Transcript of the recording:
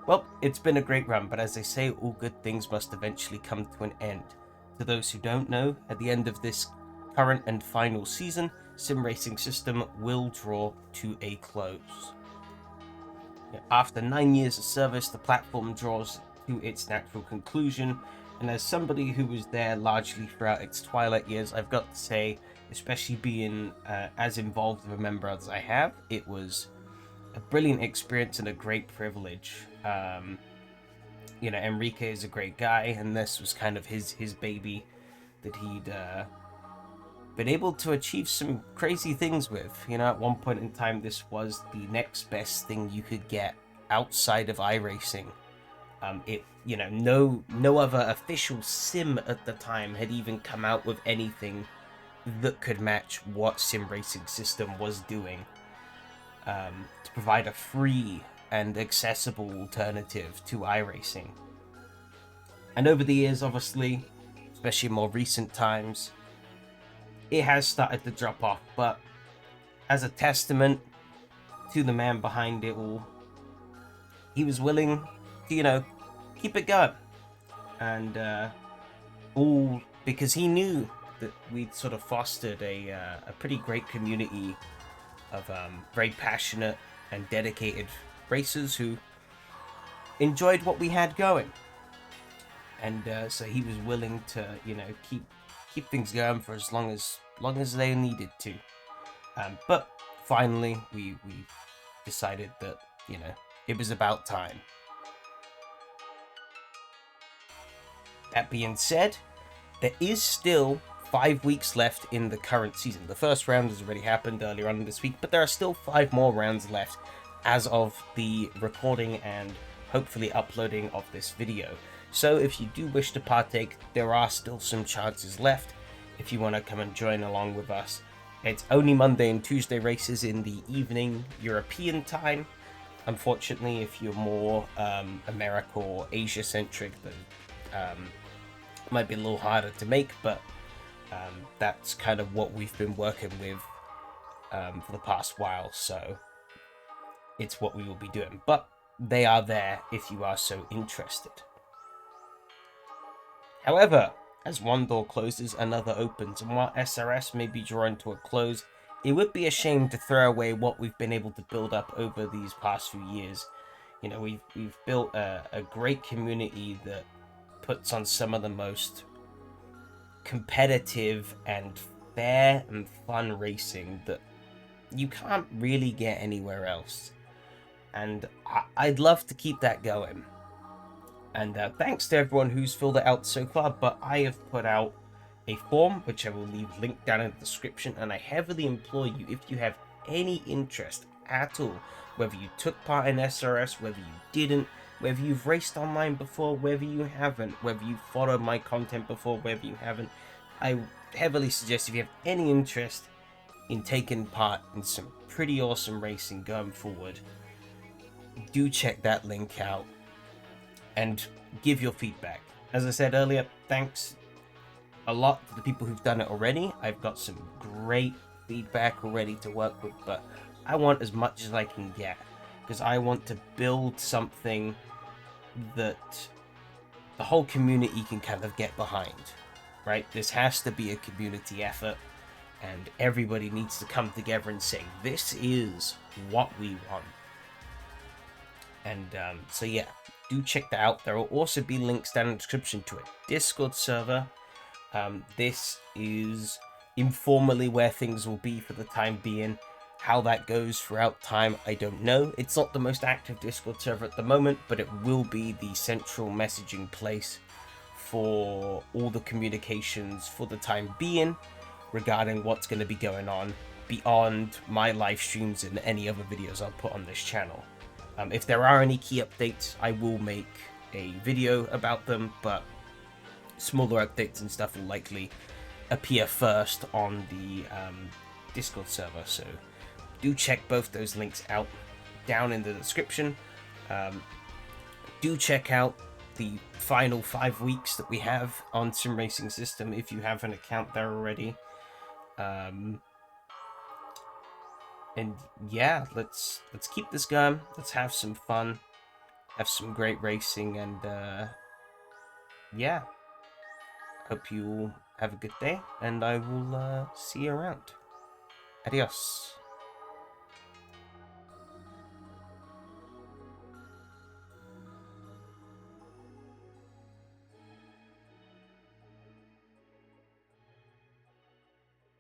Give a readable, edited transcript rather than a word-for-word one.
Well, it's been a great run, but as they say, all good things must eventually come to an end. To those who don't know, at the end of this current and final season, Sim Racing System will draw to a close. After 9 years of service, the platform draws to its natural conclusion, and as somebody who was there largely throughout its twilight years, I've got to say, especially being as involved of a member as I have, it was a brilliant experience and a great privilege. Enrique is a great guy, and this was kind of his baby that he'd been able to achieve some crazy things with. At one point in time, this was the next best thing you could get outside of iRacing. No other official sim at the time had even come out with anything that could match what Sim Racing System was doing, to provide a free and accessible alternative to iRacing. And over the years, obviously, especially more recent times, it has started to drop off, but as a testament to the man behind it all, he was willing to, keep it going. And all because he knew that we'd sort of fostered a pretty great community of very passionate and dedicated racers who enjoyed what we had going. And so he was willing to, keep things going for as long as they needed to. But finally, we decided that it was about time. That being said, there is still 5 weeks left in the current season. The first round has already happened earlier on this week, but there are still 5 more rounds left as of the recording and hopefully uploading of this video. So if you do wish to partake, there are still some chances left if you want to come and join along with us. It's only Monday and Tuesday races in the evening European time. Unfortunately, if you're more America or Asia centric, then it might be a little harder to make, but that's kind of what we've been working with for the past while, so it's what we will be doing. But they are there if you are so interested. However, as one door closes, another opens, and while SRS may be drawing to a close, it would be a shame to throw away what we've been able to build up over these past few years. We've built a great community that puts on some of the most competitive and fair and fun racing that you can't really get anywhere else. And I'd love to keep that going. And thanks to everyone who's filled it out so far, but I have put out a form, which I will leave linked down in the description, and I heavily implore you, if you have any interest at all, whether you took part in SRS, whether you didn't, whether you've raced online before, whether you haven't, whether you've followed my content before, whether you haven't, I heavily suggest if you have any interest in taking part in some pretty awesome racing going forward, do check that link out and give your feedback. As I said earlier, thanks a lot to the people who've done it already. I've got some great feedback already to work with, but I want as much as I can get, because I want to build something that the whole community can kind of get behind, right? This has to be a community effort, and everybody needs to come together and say, this is what we want. And so yeah, do check that out. There will also be links down in the description to a Discord server. This is informally where things will be for the time being. How that goes throughout time, I don't know. It's not the most active Discord server at the moment, but it will be the central messaging place for all the communications for the time being regarding what's going to be going on beyond my live streams and any other videos I'll put on this channel. If there are any key updates, I will make a video about them, but smaller updates and stuff will likely appear first on the Discord server, so do check both those links out down in the description. Do check out the final 5 weeks that we have on Sim Racing System if you have an account there already. And yeah, let's keep this going. Let's have some fun. have some great racing, and yeah, hope you all have a good day, and I will see you around. Adios.